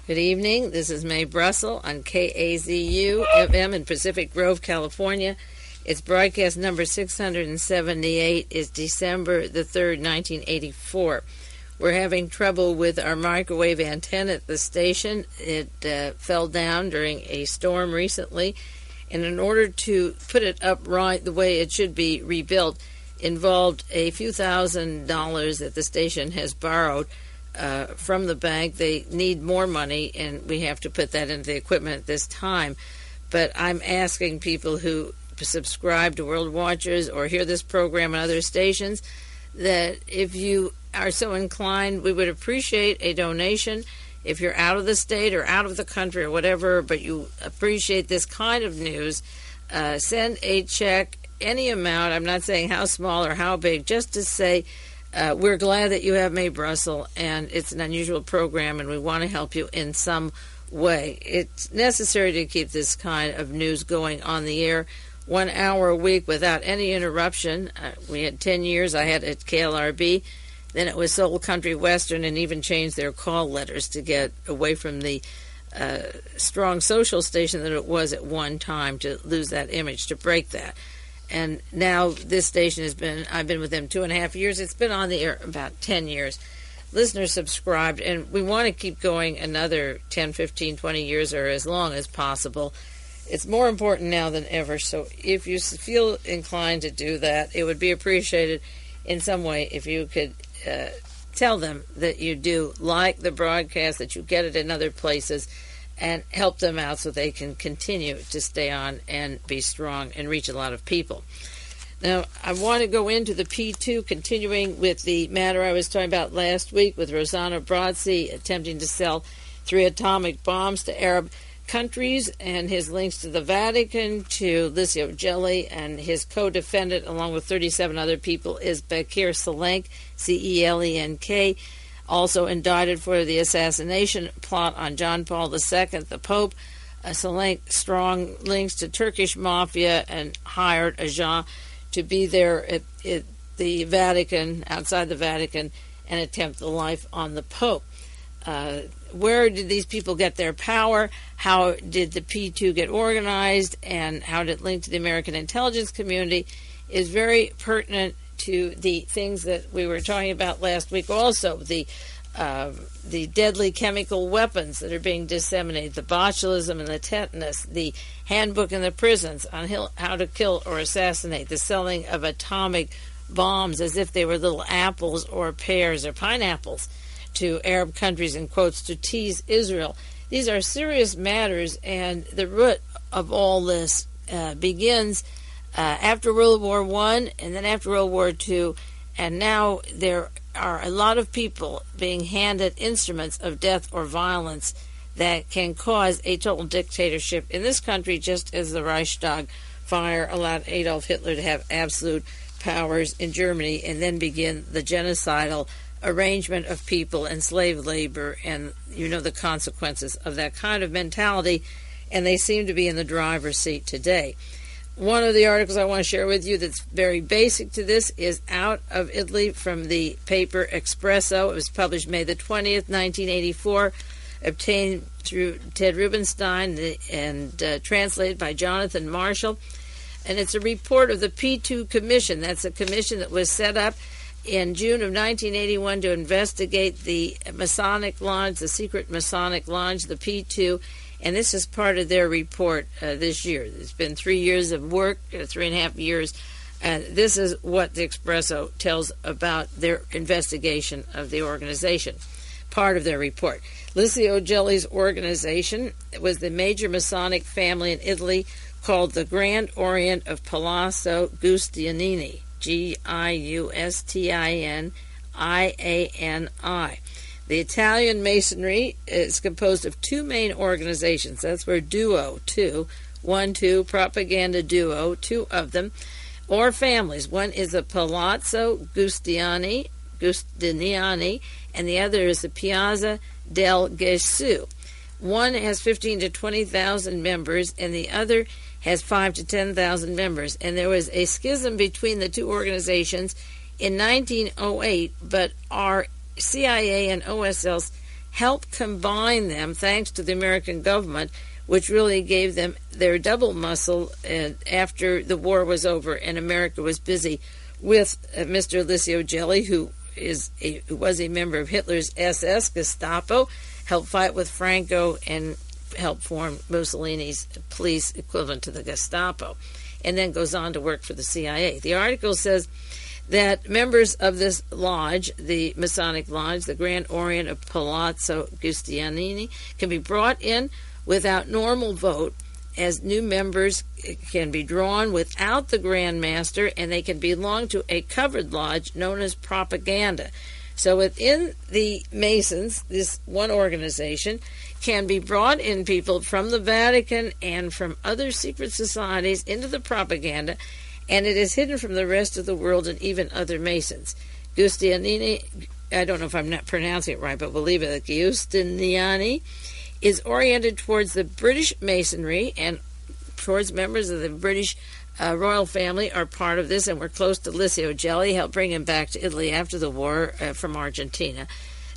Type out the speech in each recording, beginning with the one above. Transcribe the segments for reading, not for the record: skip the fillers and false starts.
Good evening. This is Mae Brussell on KAZU FM in Pacific Grove, California. Its broadcast number 678 is December the 3rd, 1984. We're having trouble with our microwave antenna at the station. It fell down during a storm recently, and in order to put it up right the way it should be rebuilt involved a few $1,000s that the station has borrowed from the bank. They need more money, and we have to put that into the equipment at this time. But I'm asking people who subscribe to World Watchers or hear this program on other stations that if you are so inclined, we would appreciate a donation. If you're out of the state or out of the country or whatever, but you appreciate this kind of news, send a check, any amount. I'm not saying how small or how big, just to say, we're glad that you have Mae Brussell, and it's an unusual program, and we want to help you in some way. It's necessary to keep this kind of news going on the air 1 hour a week without any interruption. We had 10 years. I had at KLRB. Then it was Soul Country Western, and even changed their call letters to get away from the strong social station that it was at one time, to lose that image, to break that. And now this station I've been with them 2.5 years. It's been on the air about 10 years. Listeners subscribed, and we want to keep going another 10, 15, 20 years, or as long as possible. It's more important now than ever, so if you feel inclined to do that, it would be appreciated in some way if you could tell them that you do like the broadcast, that you get it in other places, and help them out so they can continue to stay on and be strong and reach a lot of people. Now, I want to go into the P2, continuing with the matter I was talking about last week with Rossano Brazzi attempting to sell 3 atomic bombs to Arab countries, and his links to the Vatican, to LICIO Gelli, and his co-defendant, along with 37 other people, is Bekir Celenk, C-E-L-E-N-K, also indicted for the assassination plot on John Paul II, the Pope. Celenk strong links to Turkish mafia and hired Aja to be there at the Vatican, outside the Vatican, and attempt the life on the Pope. Where did these people get their power? How did the P2 get organized? And how did it link to the American intelligence community is very pertinent to the things that we were talking about last week. Also, the deadly chemical weapons that are being disseminated, the botulism and the tetanus, the handbook in the prisons on how to kill or assassinate, the selling of atomic bombs as if they were little apples or pears or pineapples to Arab countries, in quotes, to tease Israel. These are serious matters, and the root of all this begins after World War I and then after World War II, and now there are a lot of people being handed instruments of death or violence that can cause a total dictatorship in this country, just as the Reichstag fire allowed Adolf Hitler to have absolute powers in Germany, and then begin the genocidal arrangement of people and slave labor, and you know the consequences of that kind of mentality, and they seem to be in the driver's seat today. One of the articles I want to share with you that's very basic to this is out of Italy from the paper Espresso. It was published May the 20th, 1984, obtained through Ted Rubenstein and translated by Jonathan Marshall. And it's a report of the P2 Commission. That's a commission that was set up in June of 1981 to investigate the Masonic Lodge, the secret Masonic Lodge, the P2, and this is part of their report this year. It's been 3 years of work, 3.5 years, and this is what the Espresso tells about their investigation of the organization, part of their report. LICIO Gelli's organization was the major Masonic family in Italy called the Grand Orient of Palazzo Giustiniani, Giustiniani. The Italian Masonry is composed of 2 main organizations. That's where duo, 2, 1, 2, propaganda duo, 2 of them, or families. One is the Palazzo Giustiniani, and the other is the Piazza del Gesù. One has 15 to 20,000 members, and the other has 5 to 10,000 members. And there was a schism between the 2 organizations in 1908, but our CIA and OSL helped combine them thanks to the American government, which really gave them their double muscle after the war was over and America was busy with Mr. LICIO Gelli, who was a member of Hitler's SS, Gestapo, helped fight with Franco, and helped form Mussolini's police equivalent to the Gestapo, and then goes on to work for the CIA. The article says that members of this lodge, the Masonic Lodge, the Grand Orient of Palazzo Giustiniani, can be brought in without normal vote, as new members can be drawn without the Grand Master, and they can belong to a covered lodge known as propaganda. So within the Masons, this one organization can be brought in people from the Vatican and from other secret societies into the propaganda, and it is hidden from the rest of the world and even other Masons. Giustiniani, I don't know if I'm not pronouncing it right, but we'll leave it. Giustiniani is oriented towards the British Masonry, and towards members of the British royal family are part of this, and we're close to LICIO Gelli, helped bring him back to Italy after the war from Argentina.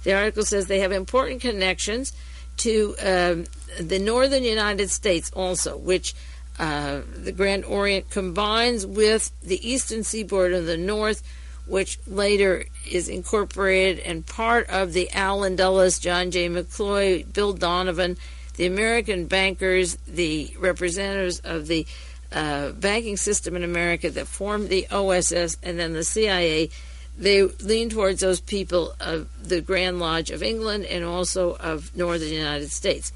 The article says they have important connections to the northern United States also, which the Grand Orient combines with the eastern seaboard of the north, which later is incorporated and part of the Allen Dulles, John J. McCloy, Bill Donovan, the American bankers, the representatives of the banking system in America that formed the OSS, and then the CIA. They lean towards those people of the Grand Lodge of England and also of northern United States.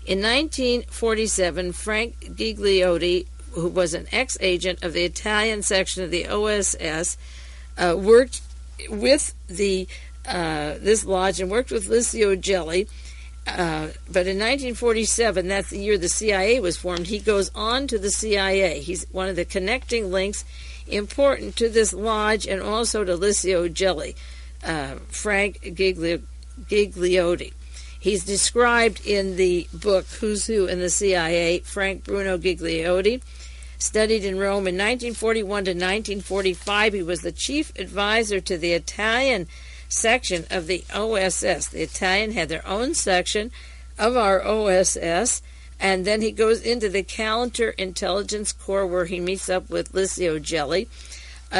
In 1947, Frank Gigliotti, who was an ex-agent of the Italian section of the OSS, worked with this lodge and worked with LICIO Gelli. But in 1947, that's the year the CIA was formed, he goes on to the CIA. He's one of the connecting links important to this lodge and also to LICIO Gelli, Frank Gigliotti. He's described in the book Who's Who in the CIA. Frank Bruno Gigliotti studied in Rome in 1941 to 1945. He was the chief advisor to the Italian section of the OSS. The Italian had their own section of our OSS, and then he goes into the Counterintelligence Corps where he meets up with LICIO Gelli.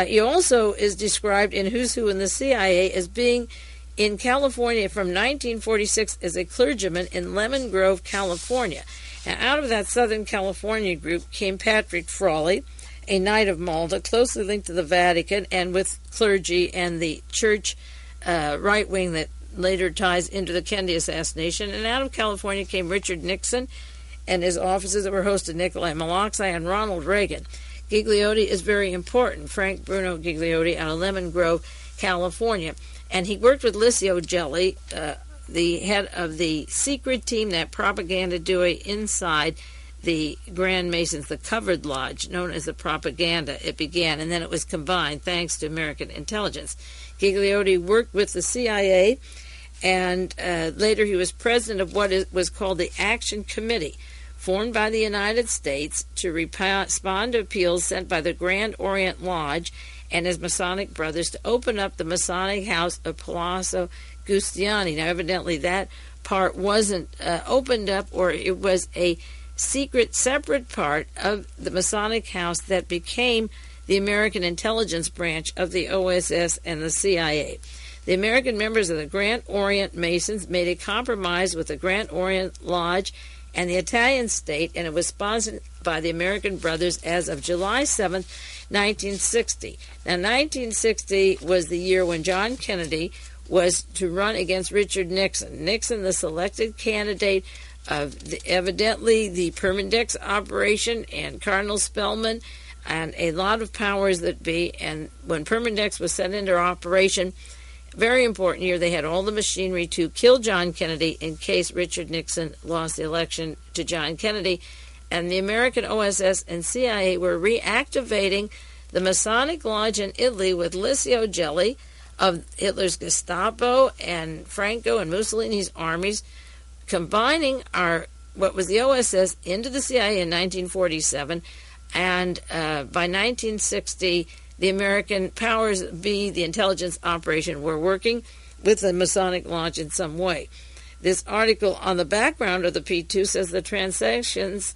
He also is described in Who's Who in the CIA as being in California from 1946 as a clergyman in Lemon Grove, California. And out of that Southern California group came Patrick Frawley, a Knight of Malta, closely linked to the Vatican and with clergy and the church right wing that later ties into the Kennedy assassination. And out of California came Richard Nixon and his officers that were hosted Nikolai Maloxai and Ronald Reagan. Gigliotti is very important, Frank Bruno Gigliotti, out of Lemon Grove, California. And he worked with LICIO Gelli, the head of the secret team, that propaganda doing inside the Grand Masons, the covered lodge, known as the propaganda. It began, and then it was combined thanks to American intelligence. Gigliotti worked with the CIA, and later he was president of what was called the Action Committee, formed by the United States to respond to appeals sent by the Grand Orient Lodge and his Masonic brothers to open up the Masonic house of Palazzo Giustiniani. Now, evidently that part wasn't opened up, or it was a secret, separate part of the Masonic house that became the American intelligence branch of the OSS and the CIA. The American members of the Grand Orient Masons made a compromise with the Grand Orient Lodge and the Italian state, and it was sponsored by the American brothers as of July 7th, 1960. Now, 1960 was the year when John Kennedy was to run against Richard Nixon. Nixon, the selected candidate of evidently the Permindex operation and Cardinal Spellman and a lot of powers that be. And when Permindex was set into operation, very important year, they had all the machinery to kill John Kennedy in case Richard Nixon lost the election to John Kennedy. And the American OSS and CIA were reactivating the Masonic Lodge in Italy with LICIO Gelli of Hitler's Gestapo and Franco and Mussolini's armies, combining what was the OSS into the CIA in 1947, and by 1960, the American powers be, the intelligence operation, were working with the Masonic Lodge in some way. This article on the background of the P2 says the transactions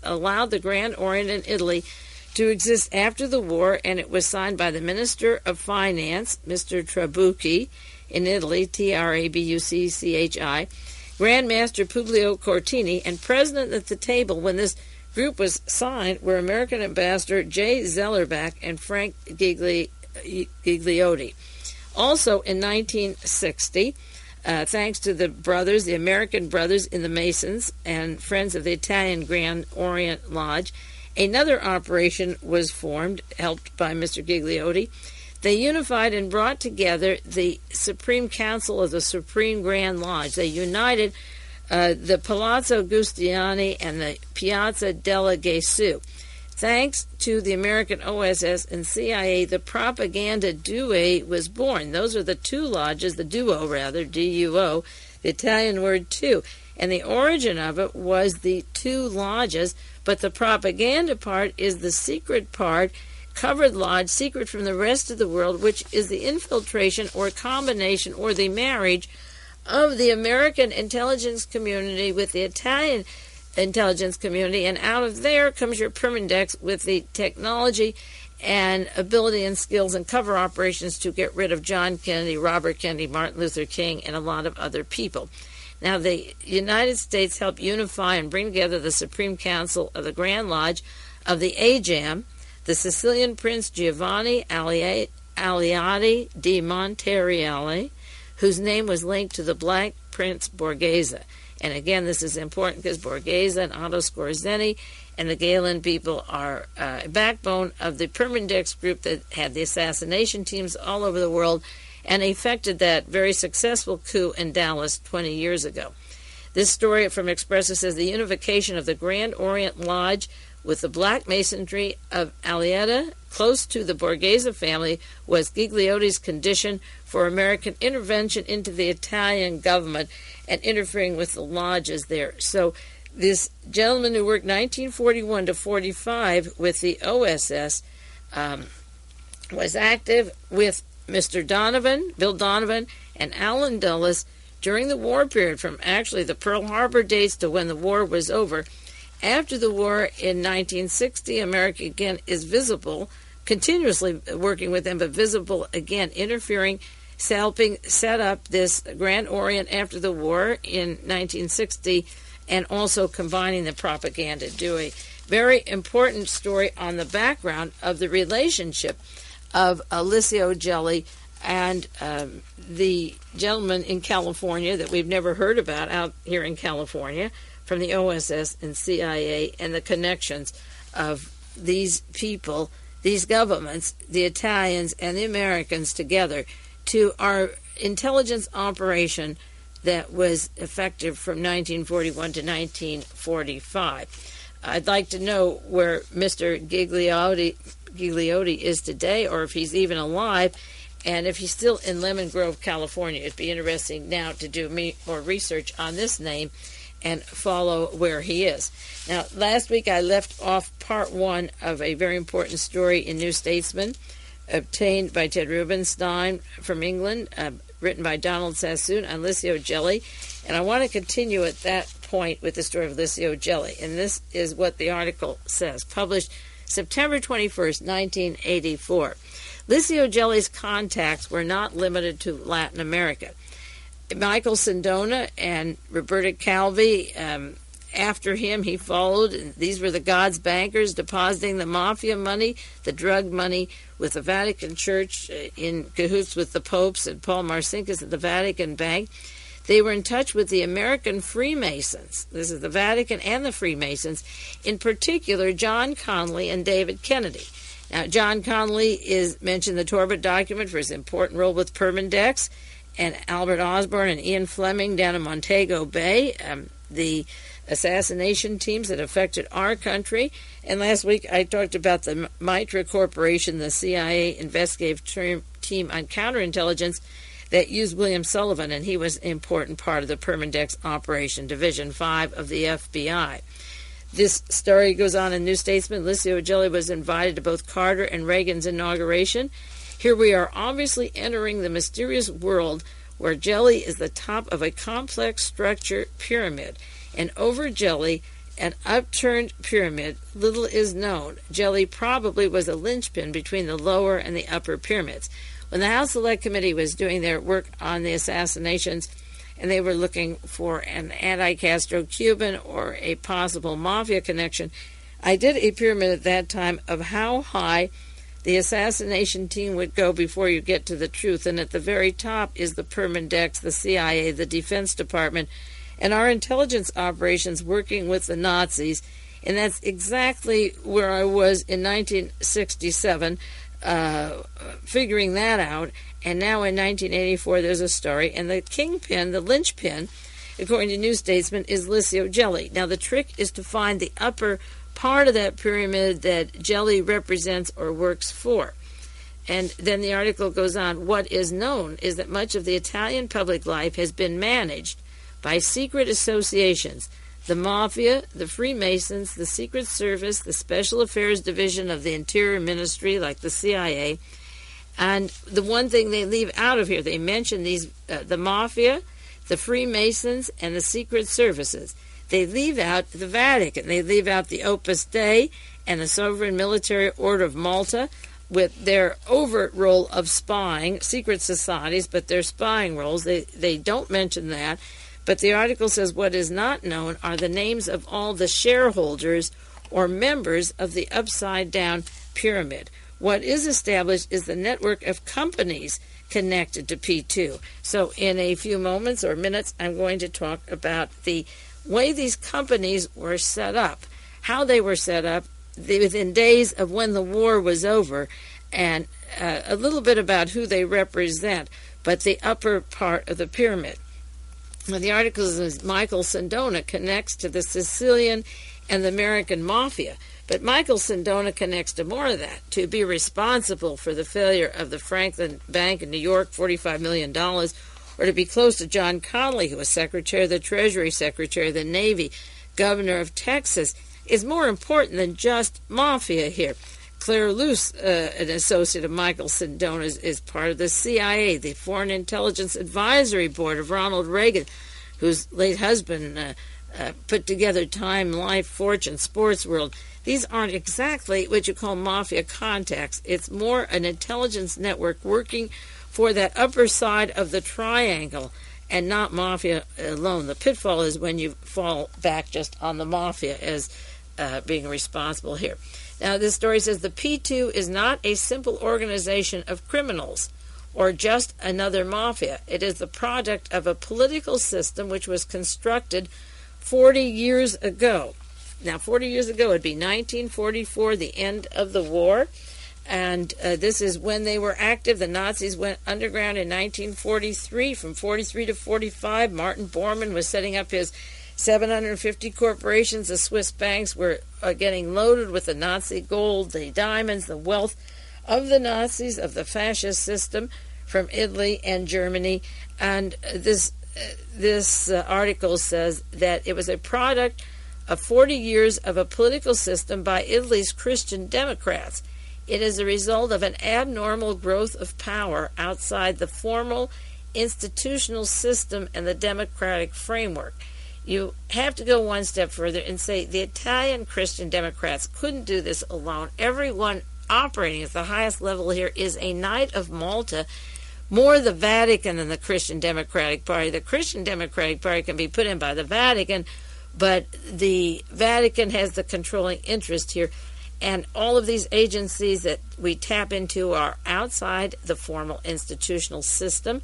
allowed the Grand Orient in Italy to exist after the war, and it was signed by the Minister of Finance, Mr. Trabucchi, in Italy, Trabucchi, Grand Master Publio Cortini, and present at the table when this group was signed were American Ambassador J. Zellerbach and Frank Gigliotti. Also in 1960, thanks to the brothers, the American brothers in the Masons and friends of the Italian Grand Orient Lodge, another operation was formed, helped by Mr. Gigliotti. They unified and brought together the Supreme Council of the Supreme Grand Lodge. They united the Palazzo Giustiniani and the Piazza della Gesù. Thanks to the American OSS and CIA, the Propaganda Due was born. Those are the two lodges, the duo rather, D-U-O, the Italian word two. And the origin of it was the two lodges, but the propaganda part is the secret part, covered lodge, secret from the rest of the world, which is the infiltration or combination or the marriage of the American intelligence community with the Italian intelligence community, and out of there comes your Permindex with the technology and ability and skills and cover operations to get rid of John Kennedy, Robert Kennedy, Martin Luther King, and a lot of other people. Now, the United States helped unify and bring together the Supreme Council of the Grand Lodge of the AJAM, the Sicilian Prince Giovanni Alliati di Montereale, whose name was linked to the Black Prince Borghese. And again, this is important because Borghese and Otto Skorzeny and the Galen people are a backbone of the Permindex group that had the assassination teams all over the world and effected that very successful coup in Dallas 20 years ago. This story from Expresso says the unification of the Grand Orient Lodge with the Black Masonry of Alliata, close to the Borghese family, was Gigliotti's condition for American intervention into the Italian government and interfering with the lodges there. So this gentleman who worked 1941 to 45 with the OSS was active with Mr. Donovan, Bill Donovan, and Allen Dulles during the war period, from actually the Pearl Harbor dates to when the war was over. After the war in 1960, America again is visible, continuously working with them, but visible again, interfering, helping set up this Grand Orient after the war in 1960, and also combining the Propaganda Due. Very important story on the background of the relationship of LICIO Gelli and the gentleman in California that we've never heard about out here in California from the OSS and CIA, and the connections of these people, these governments, the Italians and the Americans together to our intelligence operation that was effective from 1941 to 1945. I'd like to know where Mr. Gigliotti is today, or if he's even alive, and if he's still in Lemon Grove, California. It'd be interesting now to do more research on this name and follow where he is. Now, last week I left off part one of a very important story in New Statesman, obtained by Ted Rubenstein from England, written by Donald Sassoon on LICIO Gelli. And I want to continue at that point with the story of LICIO Gelli. And this is what the article says, published September 21st, 1984. LICIO Gelli's contacts were not limited to Latin America. Michael Sindona and Roberto Calvi, after him, he followed. These were the God's bankers depositing the mafia money, the drug money, with the Vatican Church in cahoots with the popes and Paul Marcinkus at the Vatican Bank. They were in touch with the American Freemasons. This is the Vatican and the Freemasons, in particular John Connally and David Kennedy. Now, John Connally is mentioned in the Torbett document for his important role with Permindex, and Albert Osborne and Ian Fleming down in Montego Bay, the assassination teams that affected our country. And last week I talked about the Mitra Corporation, the CIA investigative team on counterintelligence that used William Sullivan, and he was an important part of the Permindex Operation, Division 5 of the FBI. This story goes on in New Statesman. LICIO Gelli was invited to both Carter and Reagan's inauguration. Here we are obviously entering the mysterious world where Gelli is the top of a complex structure pyramid. And over Gelli, an upturned pyramid, little is known. Gelli probably was a linchpin between the lower and the upper pyramids. When the House Select Committee was doing their work on the assassinations, and they were looking for an anti-Castro Cuban or a possible mafia connection, I did a pyramid at that time of how high the assassination team would go before you get to the truth. And at the very top is the Permindex, the CIA, the Defense Department, and our intelligence operations working with the Nazis. And that's exactly where I was in 1967, figuring that out. And now in 1984, there's a story. And the kingpin, the linchpin, according to New Statesman, is LICIO Gelli. Now, the trick is to find the upper part of that pyramid that Gelli represents or works for. And then the article goes on, what is known is that much of the Italian public life has been managed by secret associations, the Mafia, the Freemasons, the Secret Service, the Special Affairs Division of the Interior Ministry, like the CIA. And the one thing they leave out of here, they mention these, the Mafia, the Freemasons, and the Secret Services. They leave out the Vatican. They leave out the Opus Dei and the Sovereign Military Order of Malta with their overt role of spying, secret societies, but their spying roles. They don't mention that. But the article says what is not known are the names of all the shareholders or members of the upside-down pyramid. What is established is the network of companies connected to P2. So in a few moments or minutes, I'm going to talk about the way these companies were set up, how they were set up within days of when the war was over, and a little bit about who they represent, but the upper part of the pyramid. Now, the article says Michael Sindona connects to the Sicilian and the American Mafia, but Michael Sindona connects to more of that, to be responsible for the failure of the Franklin Bank in New York, $45 million, or to be close to John Connally, who was Secretary of the Treasury, Secretary of the Navy, Governor of Texas, is more important than just mafia here. Claire Luce, an associate of Michael Sindona, is part of the CIA, the Foreign Intelligence Advisory Board of Ronald Reagan, whose late husband put together Time, Life, Fortune, Sports World. These aren't exactly what you call mafia contacts. It's more an intelligence network working for that upper side of the triangle and not mafia alone. The pitfall is when you fall back just on the mafia as being responsible here. Now, this story says the P2 is not a simple organization of criminals or just another mafia. It is the product of a political system which was constructed 40 years ago. Now, 40 years ago would be 1944, the end of the war. And this is when they were active. The Nazis went underground in 1943. From 43 to 45, Martin Bormann was setting up his 750 corporations. The Swiss banks were getting loaded with the Nazi gold, the diamonds, the wealth of the Nazis, of the fascist system from Italy and Germany. And this article says that it was a product of 40 years of a political system by Italy's Christian Democrats. It is a result of an abnormal growth of power outside the formal institutional system and the democratic framework. You have to go one step further and say the Italian Christian Democrats couldn't do this alone. Everyone operating at the highest level here is a Knight of Malta, more the Vatican than the Christian Democratic Party. The Christian Democratic Party can be put in by the Vatican, but the Vatican has the controlling interest here. And all of these agencies that we tap into are outside the formal institutional system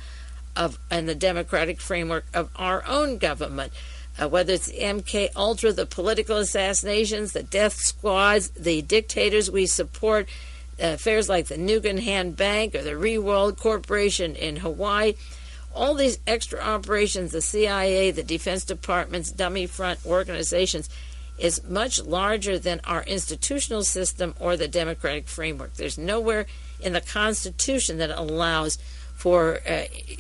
and the democratic framework of our own government. Whether it's the MK Ultra, the political assassinations, the death squads, the dictators we support, affairs like the Nugan Bank or the Reworld Corporation in Hawaii, all these extra operations, the CIA, the Defense Department's dummy front organizations, is much larger than our institutional system or the democratic framework. There's nowhere in the Constitution that allows for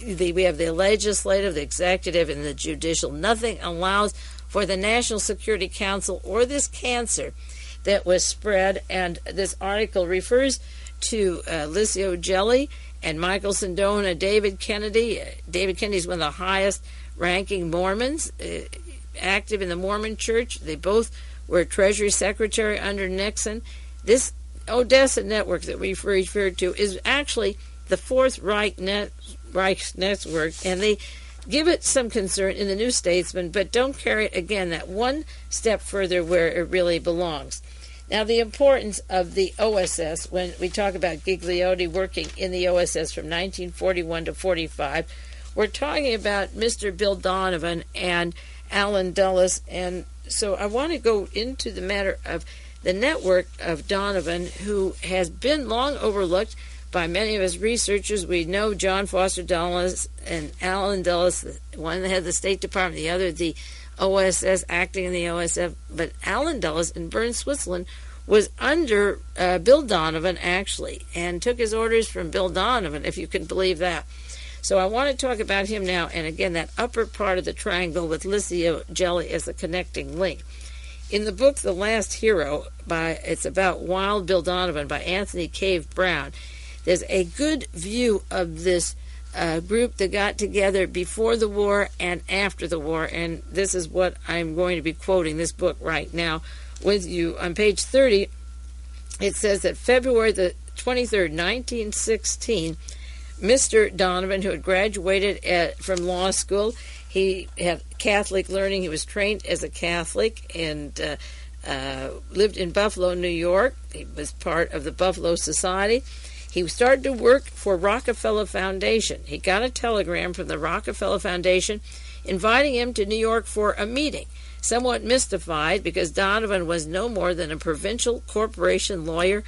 we have the legislative, the executive, and the judicial. Nothing allows for the National Security Council or this cancer that was spread. And this article refers to LICIO Gelli and Michael Sindona, David Kennedy. David Kennedy is one of the highest-ranking Mormons, active in the Mormon Church. They both were Treasury Secretary under Nixon. This Odessa network that we've referred to is actually the Fourth Reich network, and they give it some concern in the New Statesman, but don't carry it, again, that one step further where it really belongs. Now, the importance of the OSS, when we talk about Gigliotti working in the OSS from 1941 to 45, we're talking about Mr. Bill Donovan and Allen Dulles, and so I want to go into the matter of the network of Donovan, who has been long overlooked by many of his researchers. We know John Foster Dulles and Allen Dulles, one had the State Department, the other the OSS, acting in the OSS, but Allen Dulles in Bern, Switzerland, was under Bill Donovan, actually, and took his orders from Bill Donovan, if you can believe that. So I want to talk about him now, and again, that upper part of the triangle with LICIO Gelli as the connecting link. In the book, The Last Hero, it's about Wild Bill Donovan by Anthony Cave Brown, there's a good view of this group that got together before the war and after the war, and this is what I'm going to be quoting this book right now with you. On page 30, it says that February the 23rd, 1916, Mr. Donovan, who had graduated from law school, he had Catholic learning. He was trained as a Catholic and lived in Buffalo, New York. He was part of the Buffalo Society. He started to work for Rockefeller Foundation. He got a telegram from the Rockefeller Foundation inviting him to New York for a meeting. Somewhat mystified, because Donovan was no more than a provincial corporation lawyer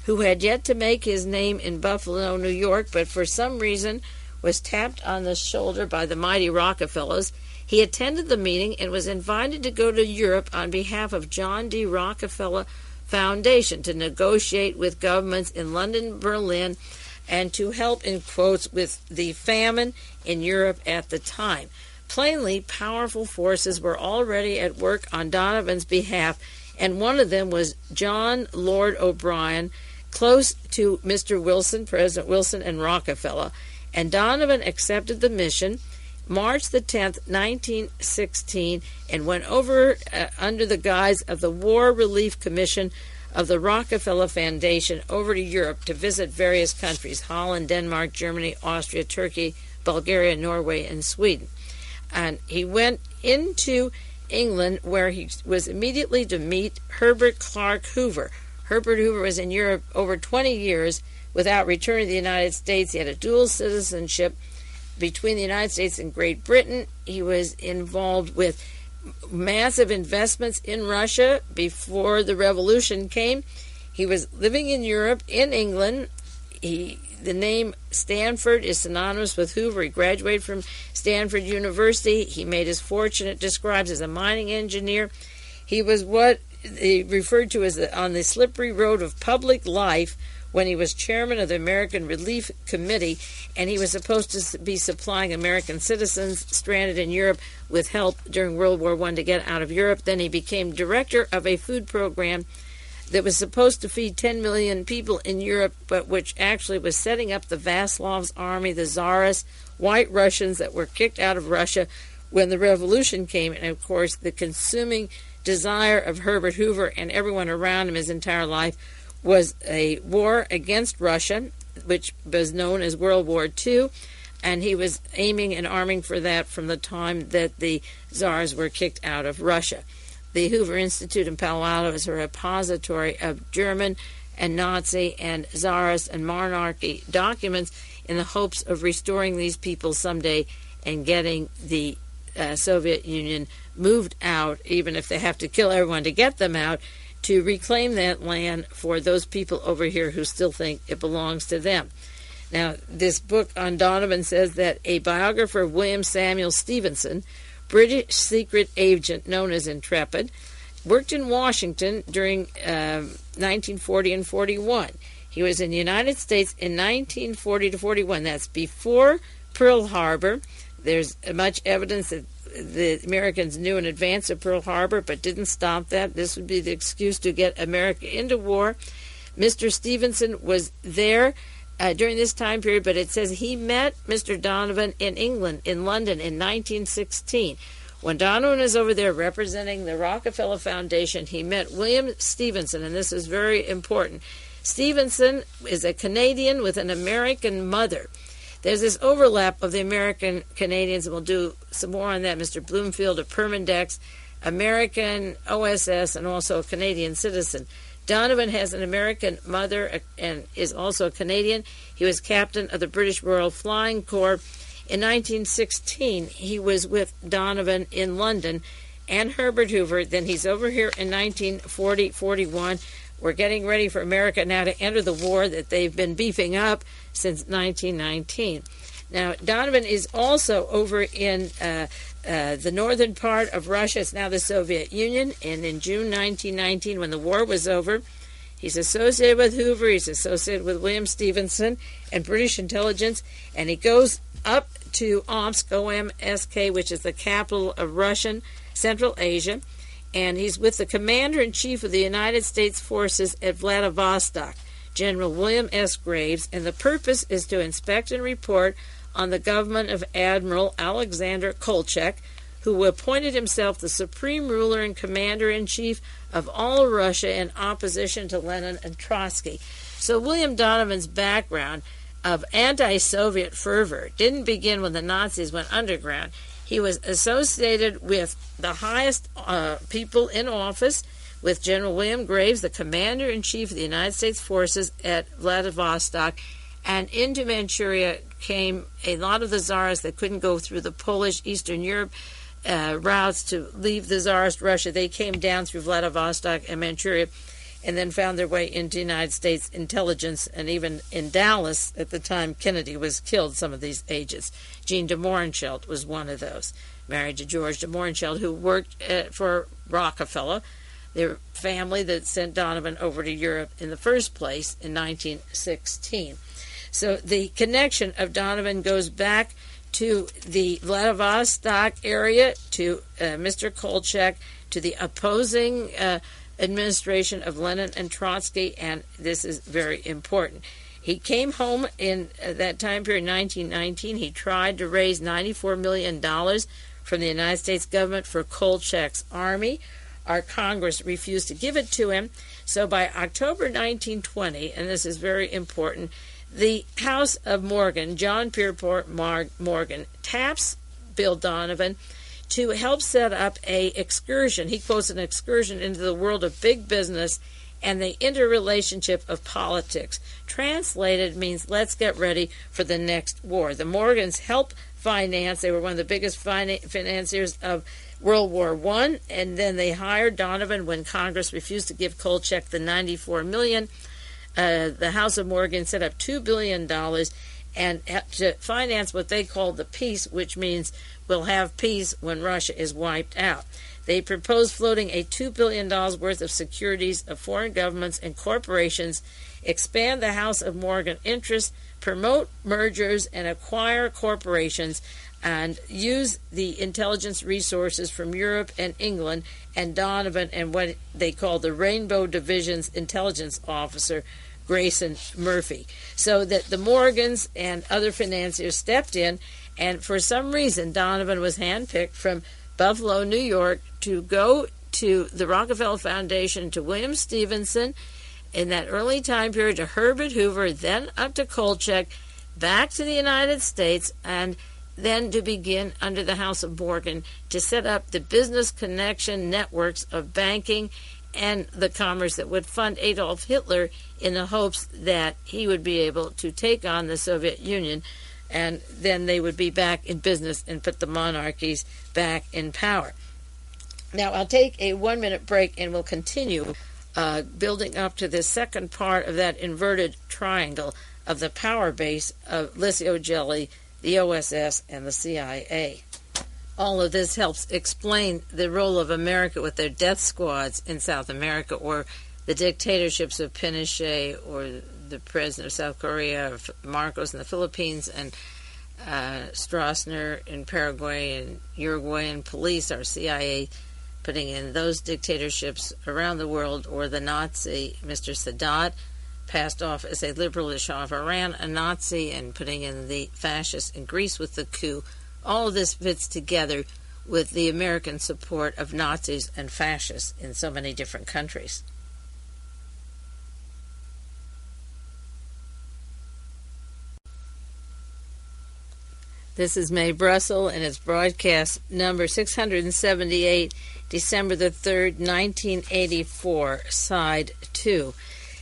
who had yet to make his name in Buffalo, New York, but for some reason was tapped on the shoulder by the mighty Rockefellers. He attended the meeting and was invited to go to Europe on behalf of John D. Rockefeller Foundation to negotiate with governments in London, Berlin, and to help, in quotes, with the famine in Europe at the time. Plainly, powerful forces were already at work on Donovan's behalf, and one of them was John Lord O'Brien, close to Mr. Wilson, President Wilson, and Rockefeller. And Donovan accepted the mission March the 10th, 1916, and went over under the guise of the War Relief Commission of the Rockefeller Foundation over to Europe to visit various countries: Holland, Denmark, Germany, Austria, Turkey, Bulgaria, Norway, and Sweden. And he went into England, where he was immediately to meet Herbert Clark Hoover. Herbert Hoover was in Europe over 20 years without returning to the United States. He had a dual citizenship between the United States and Great Britain. He was involved with massive investments in Russia before the revolution came. He was living in Europe, in England. The name Stanford is synonymous with Hoover. He graduated from Stanford University. He made his fortune, it describes, as a mining engineer. He was what he referred to as on the slippery road of public life when he was chairman of the American Relief Committee, and he was supposed to be supplying American citizens stranded in Europe with help during World War I to get out of Europe. Then he became director of a food program that was supposed to feed 10 million people in Europe, but which actually was setting up the Vaslov's army, the Tsarist, white Russians that were kicked out of Russia when the revolution came. And, of course, the consuming desire of Herbert Hoover and everyone around him his entire life was a war against Russia, which was known as World War II, and he was aiming and arming for that from the time that the Tsars were kicked out of Russia. The Hoover Institute in Palo Alto is a repository of German and Nazi and Tsarist and monarchy documents in the hopes of restoring these people someday and getting the Soviet Union moved out, even if they have to kill everyone to get them out, to reclaim that land for those people over here who still think it belongs to them. Now, this book on Donovan says that a biographer of William Samuel Stevenson, British secret agent known as Intrepid, worked in Washington during 1940 and 41. He was in the United States in 1940 to 41. That's before Pearl Harbor. There's much evidence that the Americans knew in advance of Pearl Harbor, but didn't stop that. This would be the excuse to get America into war. Mr. Stevenson was there during this time period, but it says he met Mr. Donovan in England, in London, in 1916. When Donovan was over there representing the Rockefeller Foundation, he met William Stevenson, and this is very important. Stevenson is a Canadian with an American mother. There's this overlap of the American Canadians, and we'll do some more on that. Mr. Bloomfield of Permindex, American OSS, and also a Canadian citizen. Donovan has an American mother and is also a Canadian. He was captain of the British Royal Flying Corps. In 1916, he was with Donovan in London and Herbert Hoover. Then he's over here in 1940-41. We're getting ready for America now to enter the war that they've been beefing up since 1919. Now, Donovan is also over in the northern part of Russia. It's now the Soviet Union. And in June 1919, when the war was over, he's associated with Hoover. He's associated with William Stevenson and British intelligence. And he goes up to Omsk, OMSK, which is the capital of Russian Central Asia. And he's with the Commander-in-Chief of the United States Forces at Vladivostok, General William S. Graves. And the purpose is to inspect and report on the government of Admiral Alexander Kolchak, who appointed himself the supreme ruler and commander-in-chief of all Russia in opposition to Lenin and Trotsky. So William Donovan's background of anti-Soviet fervor didn't begin when the Nazis went underground. He was associated with the highest people in office, with General William Graves, the commander-in-chief of the United States forces at Vladivostok, and into Manchuria came a lot of the Tsars that couldn't go through the Polish, Eastern Europe routes to leave the Tsarist Russia. They came down through Vladivostok and Manchuria and then found their way into United States intelligence, and even in Dallas at the time Kennedy was killed, some of these agents. Jean de Mohrenschildt was one of those, married to George de Mohrenschildt, who worked for Rockefeller, their family that sent Donovan over to Europe in the first place in 1916. So the connection of Donovan goes back to the Vladivostok area, to Mr. Kolchak, to the opposing administration of Lenin and Trotsky, and this is very important. He came home in that time period, 1919. He tried to raise $94 million from the United States government for Kolchak's army. Our Congress refused to give it to him. So by October 1920, and this is very important, the House of Morgan, John Pierpont Morgan, taps Bill Donovan to help set up a excursion. He quotes an excursion into the world of big business and the interrelationship of politics. Translated means let's get ready for the next war. The Morgans helped finance. They were one of the biggest financiers of World War I, and then they hired Donovan when Congress refused to give Kolchak the $94 million. The House of Morgan set up $2 billion and to finance what they called the peace, which means we'll have peace when Russia is wiped out. They proposed floating a $2 billion worth of securities of foreign governments and corporations, expand the House of Morgan interests, promote mergers and acquire corporations, and use the intelligence resources from Europe and England, and Donovan and what they call the Rainbow Division's intelligence officer, Grayson Murphy. So that the Morgans and other financiers stepped in, and for some reason Donovan was handpicked from Buffalo, New York, to go to the Rockefeller Foundation, to William Stevenson in that early time period, to Herbert Hoover, then up to Kolchak, back to the United States, and then to begin under the House of Morgan to set up the business connection networks of banking and the commerce that would fund Adolf Hitler in the hopes that he would be able to take on the Soviet Union, and then they would be back in business and put the monarchies back in power. Now, I'll take a 1-minute break and we'll continue building up to the second part of that inverted triangle of the power base of LICIO, Gelli, the OSS, and the CIA. All of this helps explain the role of America with their death squads in South America, or the dictatorships of Pinochet, or the president of South Korea, or Marcos in the Philippines, and Stroessner in Paraguay, and Uruguayan police, our CIA, putting in those dictatorships around the world, or the Nazi, Mr. Sadat, passed off as a liberal as Shah of Iran, a Nazi, and putting in the fascists in Greece with the coup. All of this fits together with the American support of Nazis and fascists in so many different countries. This is Mae Brussell, and it's broadcast number 678, December the 3rd, 1984, Side 2.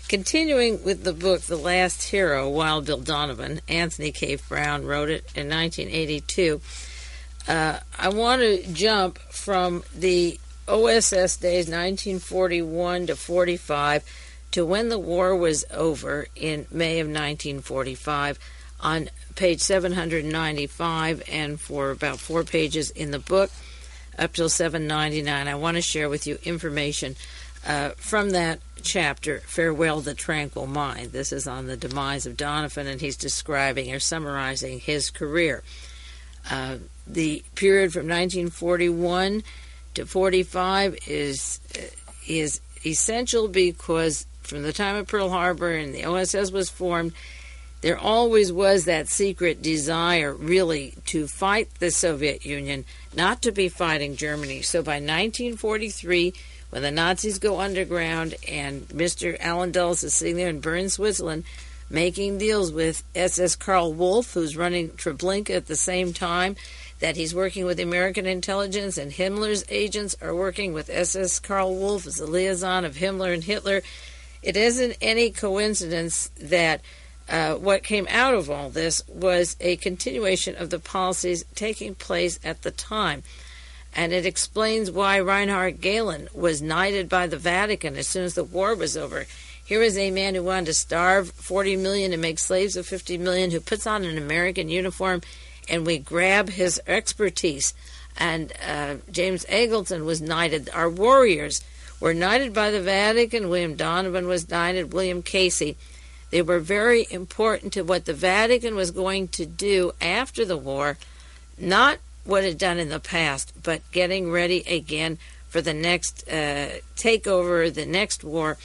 Continuing with the book, The Last Hero, Wild Bill Donovan, Anthony K. Brown wrote it in 1982. I want to jump from the OSS days, 1941 to 45, to when the war was over in May of 1945, on page 795, and for about 4 pages in the book, up till 799. I want to share with you information from that chapter, Farewell the Tranquil Mind. This is on the demise of Donovan, and he's describing or summarizing his career. The period from 1941 to 45 is essential because from the time of Pearl Harbor and the OSS was formed, there always was that secret desire, really, to fight the Soviet Union, not to be fighting Germany. So by 1943, when the Nazis go underground and Mr. Allen Dulles is sitting there in Bern, Switzerland, making deals with SS Karl Wolff, who's running Treblinka at the same time that he's working with American intelligence, and Himmler's agents are working with SS Karl Wolff as the liaison of Himmler and Hitler. It isn't any coincidence that what came out of all this was a continuation of the policies taking place at the time. And it explains why Reinhard Gehlen was knighted by the Vatican as soon as the war was over. Here is a man who wanted to starve 40 million and make slaves of 50 million, who puts on an American uniform, and we grab his expertise. And James Eggleton was knighted. Our warriors were knighted by the Vatican. William Donovan was knighted. William Casey. They were very important to what the Vatican was going to do after the war, not what it had done in the past, but getting ready again for the next takeover, the next war.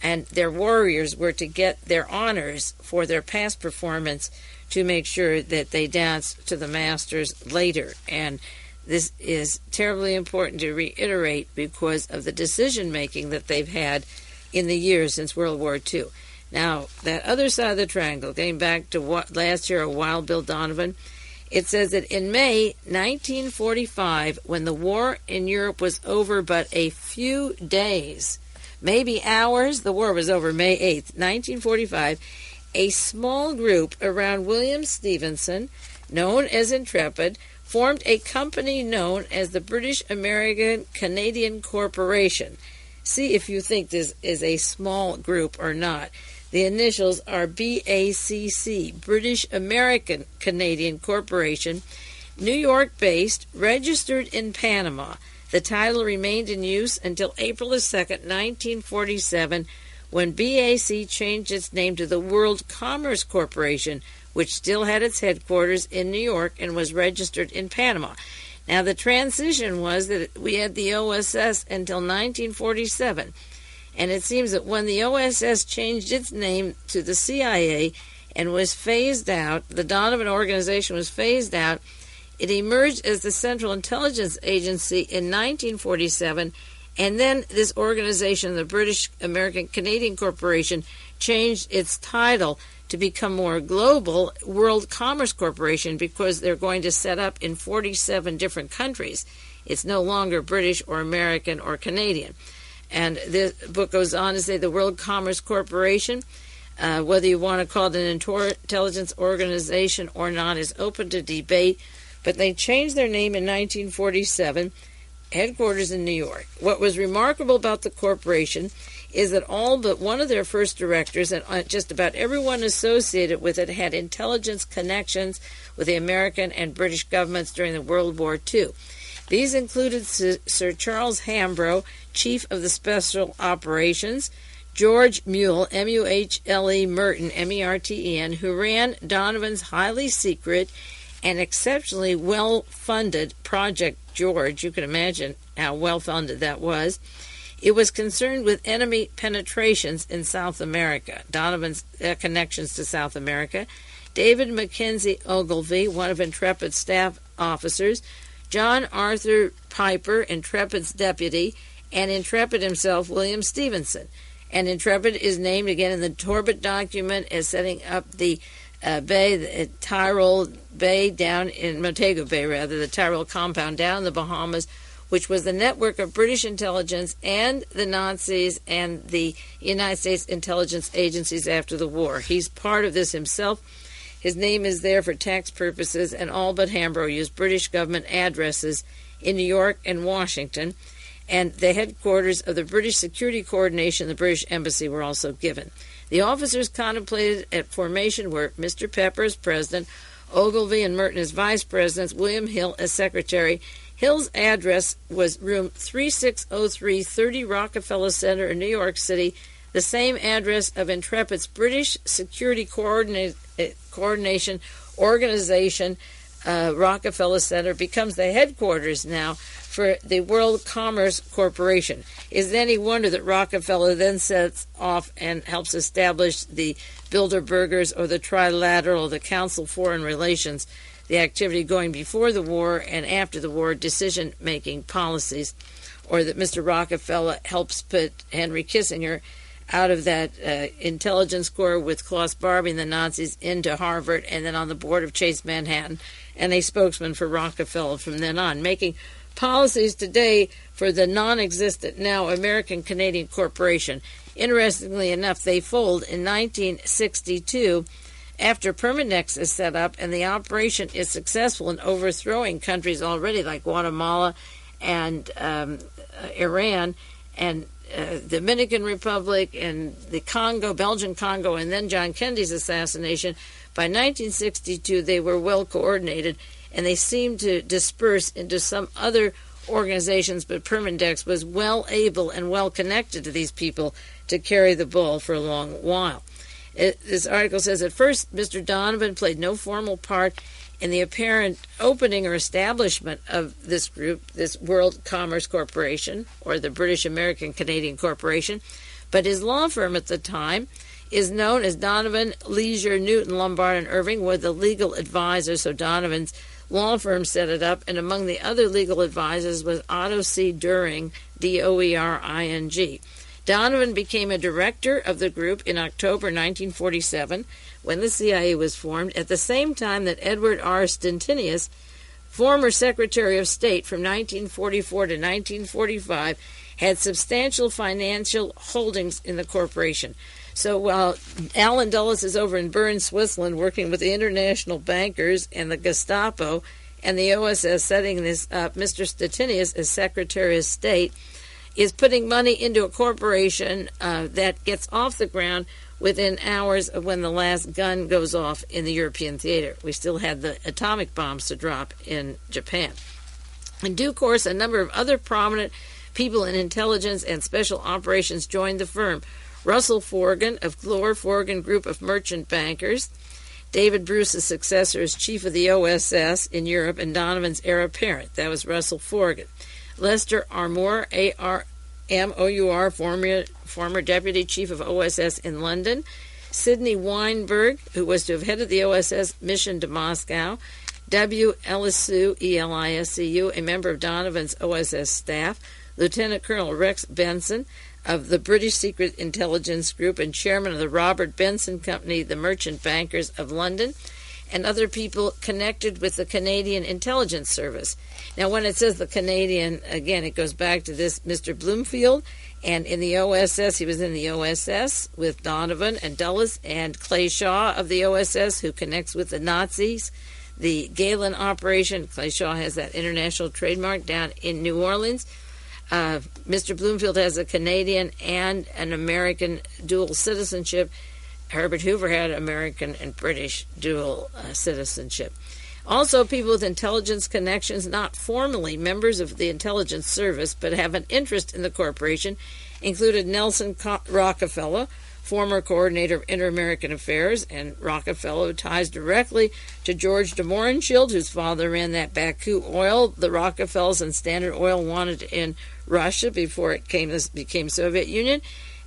And their warriors were to get their honors for their past performance to make sure that they danced to the masters later. And this is terribly important to reiterate because of the decision-making that they've had in the years since World War II. Now, that other side of the triangle, getting back to last year, Wild Bill Donovan, it says that in May 1945, when the war in Europe was over but a few days, maybe hours, the war was over May 8th, 1945, a small group around William Stevenson, known as Intrepid, formed a company known as the British American Canadian Corporation. See if you think this is a small group or not. The initials are BACC, British American Canadian Corporation, New York-based, registered in Panama. The title remained in use until April 2nd, 1947, when BAC changed its name to the World Commerce Corporation, which still had its headquarters in New York and was registered in Panama. Now, the transition was that we had the OSS until 1947. And it seems that when the OSS changed its name to the CIA and was phased out, the Donovan organization was phased out, it emerged as the Central Intelligence Agency in 1947, and then this organization, the British American Canadian Corporation, changed its title to become more global, World Commerce Corporation, because they're going to set up in 47 different countries. It's no longer British or American or Canadian. And this book goes on to say the World Commerce Corporation, whether you want to call it an intelligence organization or not, is open to debate. But they changed their name in 1947, headquarters in New York. What was remarkable about the corporation is that all but one of their first directors and just about everyone associated with it had intelligence connections with the American and British governments during the World War II. These included Sir Charles Hambro, Chief of the Special Operations, George Muhle, M-U-H-L-E, Merton, M-E-R-T-E-N, who ran Donovan's highly secret and exceptionally well-funded Project George. You can imagine how well-funded that was. It was concerned with enemy penetrations in South America. Donovan's connections to South America. David Mackenzie Ogilvie, one of Intrepid's staff officers. John Arthur Piper, Intrepid's deputy, and Intrepid himself, William Stevenson. And Intrepid is named again in the Torbet document as setting up the bay, the Tyrol Bay down in Montego Bay, rather, the Tyrol compound down in the Bahamas, which was the network of British intelligence and the Nazis and the United States intelligence agencies after the war. He's part of this himself. His name is there for tax purposes, and all but Hambro used British government addresses in New York and Washington, and the headquarters of the British Security Coordination, the British Embassy, were also given. The officers contemplated at formation were Mr. Pepper as president, Ogilvie and Merton as vice presidents, William Hill as secretary. Hill's address was room 3603, 30 Rockefeller Center in New York City, the same address of Intrepid's British Security Coordination Organization. Rockefeller Center becomes the headquarters now for the World Commerce Corporation. Is it any wonder that Rockefeller then sets off and helps establish the Bilderbergers or the Trilateral, the Council Foreign Relations, the activity going before the war and after the war, decision-making policies, or that Mr. Rockefeller helps put Henry Kissinger out of that intelligence corps with Klaus Barbie and the Nazis into Harvard, and then on the board of Chase Manhattan, and a spokesman for Rockefeller from then on, making policies today for the non-existent now American-Canadian Corporation. Interestingly enough, they fold in 1962 after Perminex is set up, and the operation is successful in overthrowing countries already like Guatemala and Iran and Dominican Republic and the Congo, Belgian Congo, and then John Kennedy's assassination. By 1962, they were well coordinated, and they seemed to disperse into some other organizations, but Permindex was well able and well connected to these people to carry the ball for a long while. This article says, at first, Mr. Donovan played no formal part in the apparent opening or establishment of this group, this World Commerce Corporation, or the British American Canadian Corporation, but his law firm at the time is known as Donovan, Leisure, Newton, Lombard, and Irving, were the legal advisors, so Donovan's law firm set it up, and among the other legal advisors was Otto C. Doering, D-O-E-R-I-N-G. Donovan became a director of the group in October 1947, when the CIA was formed, at the same time that Edward R. Stintinius, former Secretary of State from 1944 to 1945, had substantial financial holdings in the corporation. So while Alan Dulles is over in Bern, Switzerland, working with the international bankers and the Gestapo and the OSS setting this up, Mr. Stintinius, as Secretary of State, is putting money into a corporation that gets off the ground within hours of when the last gun goes off in the European theater. We still had the atomic bombs to drop in Japan. In due course, a number of other prominent people in intelligence and special operations joined the firm. Russell Forgan of Glore Forgan Group of Merchant Bankers, David Bruce's successor as chief of the OSS in Europe, and Donovan's heir apparent. That was Russell Forgan. Lester Armour, A-R-M-O-U-R, former deputy chief of OSS in London. Sidney Weinberg, who was to have headed the OSS mission to Moscow. W. Elisu, E-L-I-S-C-U, a member of Donovan's OSS staff. Lieutenant Colonel Rex Benson of the British Secret Intelligence Group and chairman of the Robert Benson Company, the Merchant Bankers of London, and other people connected with the Canadian Intelligence Service. Now, when it says the Canadian, again, it goes back to this Mr. Bloomfield, and in the OSS, he was in the OSS with Donovan and Dulles and Clay Shaw of the OSS, who connects with the Nazis. The Galen operation, Clay Shaw has that international trademark down in New Orleans. Mr. Bloomfield has a Canadian and an American dual citizenship. Herbert Hoover had American and British dual citizenship. Also, people with intelligence connections, not formally members of the intelligence service, but have an interest in the corporation, included Nelson Rockefeller, former coordinator of Inter-American Affairs, and Rockefeller ties directly to George de Mohrenschildt, whose father ran that Baku oil the Rockefellers and Standard Oil wanted in Russia before it became Soviet Union.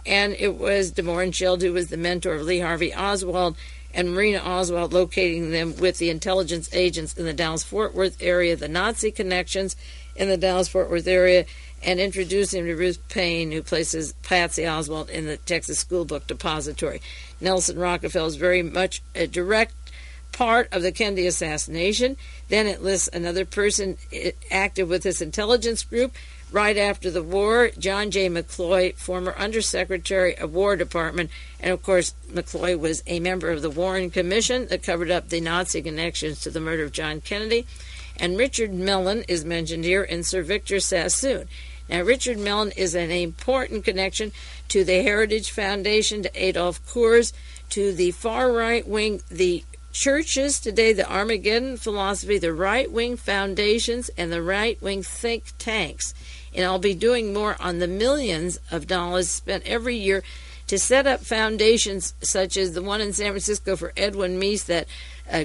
And it was de Mohrenschildt who was the mentor of Lee Harvey Oswald and Marina Oswald, locating them with the intelligence agents in the Dallas-Fort Worth area, the Nazi connections in the Dallas-Fort Worth area, and introducing him to Ruth Payne, who places Patsy Oswald in the Texas School Book Depository. Nelson Rockefeller is very much a direct part of the Kennedy assassination. Then it lists another person active with this intelligence group. Right after the war, John J. McCloy, former Undersecretary of War Department, and of course McCloy was a member of the Warren Commission that covered up the Nazi connections to the murder of John Kennedy. And Richard Mellon is mentioned here, and Sir Victor Sassoon. Now, Richard Mellon is an important connection to the Heritage Foundation, to Adolf Coors, to the far right wing, the churches today, the Armageddon philosophy, the right-wing foundations, and the right-wing think tanks. And I'll be doing more on the millions of dollars spent every year to set up foundations such as the one in San Francisco for Edwin Meese, that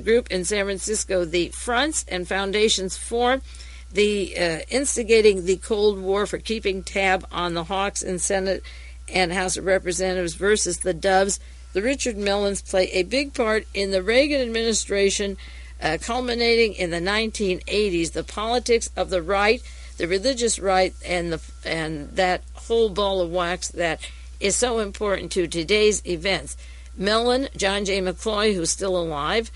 group in San Francisco, the Fronts and Foundations Forum, the instigating the Cold War for keeping tab on the hawks in Senate and House of Representatives versus the doves. The Richard Mellons play a big part in the Reagan administration, culminating in the 1980s, the politics of the right, the religious right, and that whole ball of wax that is so important to today's events. Mellon, John J. McCloy, who's still alive.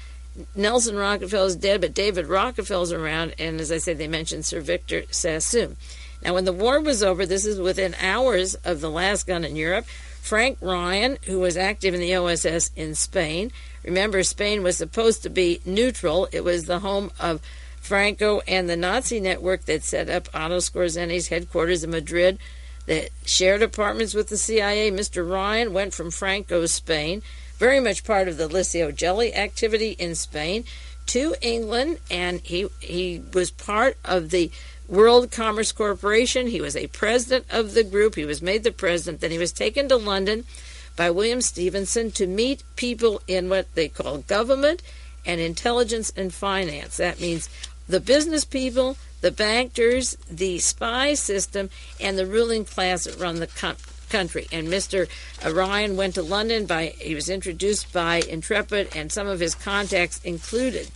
Nelson Rockefeller's dead, but David Rockefeller's around, and as I said, they mentioned Sir Victor Sassoon. Now, when the war was over, this is within hours of the last gun in Europe, Frank Ryan, who was active in the OSS in Spain. Remember, Spain was supposed to be neutral. It was the home of Franco and the Nazi network that set up Otto Scorzeni's headquarters in Madrid, that shared apartments with the CIA. Mr. Ryan went from Franco's Spain, very much part of the LICIO Gelli activity in Spain, to England, and he was part of the World Commerce Corporation. He was a president of the group. He was made the president. Then he was taken to London by William Stevenson to meet people in what they call government and intelligence and finance. That means the business people, the bankers, the spy system, and the ruling class that run the country. And Mr. Ryan went to London. He was introduced by Intrepid, and some of his contacts included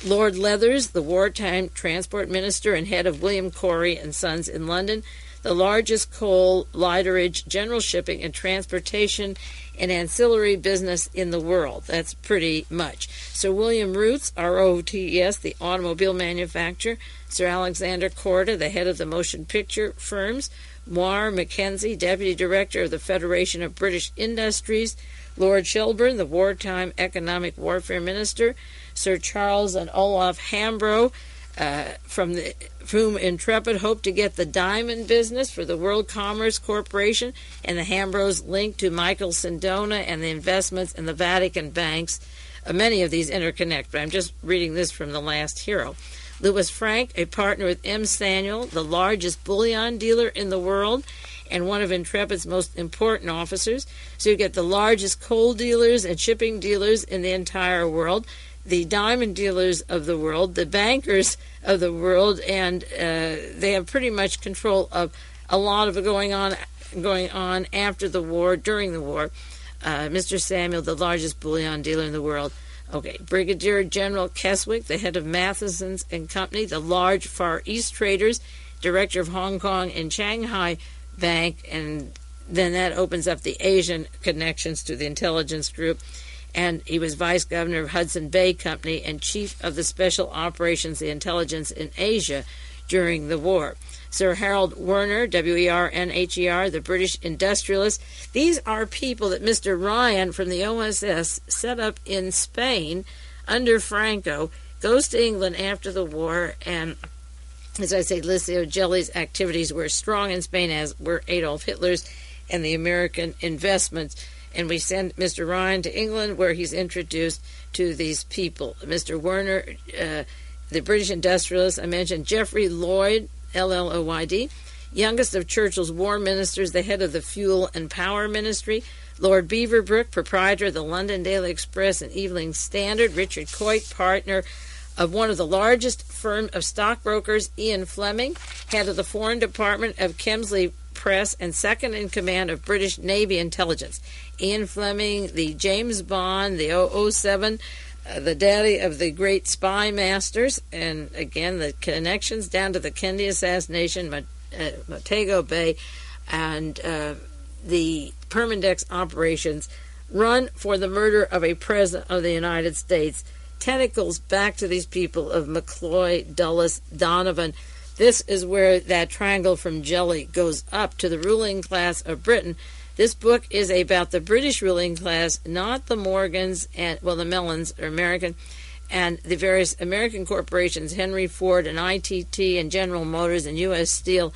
Lord Leathers, the wartime transport minister and head of William Corey and Sons in London, the largest coal, lighterage, general shipping, and transportation and ancillary business in the world. That's pretty much. Sir William Rootes, R-O-T-E-S, the automobile manufacturer. Sir Alexander Korda, the head of the motion picture firms. Moir Mackenzie, deputy director of the Federation of British Industries. Lord Shelburne, the wartime economic warfare minister. Sir Charles and Olaf Hambro, from whom Intrepid hoped to get the diamond business for the World Commerce Corporation, and the Hambros linked to Michael Sindona and the investments in the Vatican banks. Many of these interconnect, but I'm just reading this from the last hero. Louis Frank, a partner with M. Samuel, the largest bullion dealer in the world, and one of Intrepid's most important officers. So you get the largest coal dealers and shipping dealers in the entire world, the diamond dealers of the world, the bankers of the world, and they have pretty much control of a lot of it going on after the war, during the war. Mr. Samuel, the largest bullion dealer in the world. Okay, Brigadier General Keswick, the head of Matheson's and Company, the large Far East traders, director of Hong Kong and Shanghai Bank, and then that opens up the Asian connections to the intelligence group. And he was vice governor of Hudson Bay Company and chief of the Special Operations, the intelligence in Asia during the war. Sir Harold Werner, W-E-R-N-H-E-R, the British industrialist. These are people that Mr. Ryan from the OSS set up in Spain under Franco, goes to England after the war, and as I say, LICIO Gelli's activities were strong in Spain, as were Adolf Hitler's and the American investments. And we send Mr. Ryan to England, where he's introduced to these people. Mr. Werner, the British industrialist, I mentioned Geoffrey Lloyd, L-L-O-Y-D, youngest of Churchill's war ministers, the head of the Fuel and Power Ministry. Lord Beaverbrook, proprietor of the London Daily Express and Evening Standard. Richard Coit, partner of one of the largest firm of stockbrokers. Ian Fleming, head of the Foreign Department of Kemsley Press and second in command of British Navy Intelligence. Ian Fleming, the James Bond, the 007, the daddy of the great spy masters, and again the connections down to the Kennedy assassination, Montego Bay, and the Permindex operations, run for the murder of a president of the United States. Tentacles back to these people of McCloy, Dulles, Donovan. This is where that triangle from Gelli goes up to the ruling class of Britain. This book is about the British ruling class, not the Morgans, and the Mellons are American, and the various American corporations, Henry Ford and ITT and General Motors and U.S. Steel,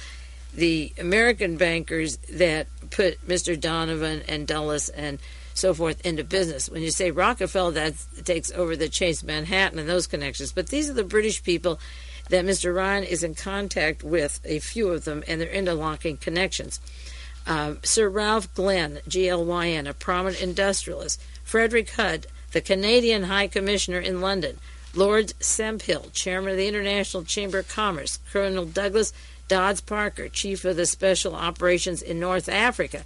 the American bankers that put Mr. Donovan and Dulles and so forth into business. When you say Rockefeller, that takes over the Chase Manhattan and those connections. But these are the British people that Mr. Ryan is in contact with, a few of them, and they're interlocking connections. Sir Ralph Glenn, Glyn, a prominent industrialist. Frederick Hudd, the Canadian High Commissioner in London. Lord Sempill, Chairman of the International Chamber of Commerce. Colonel Douglas Dodds Parker, Chief of the Special Operations in North Africa,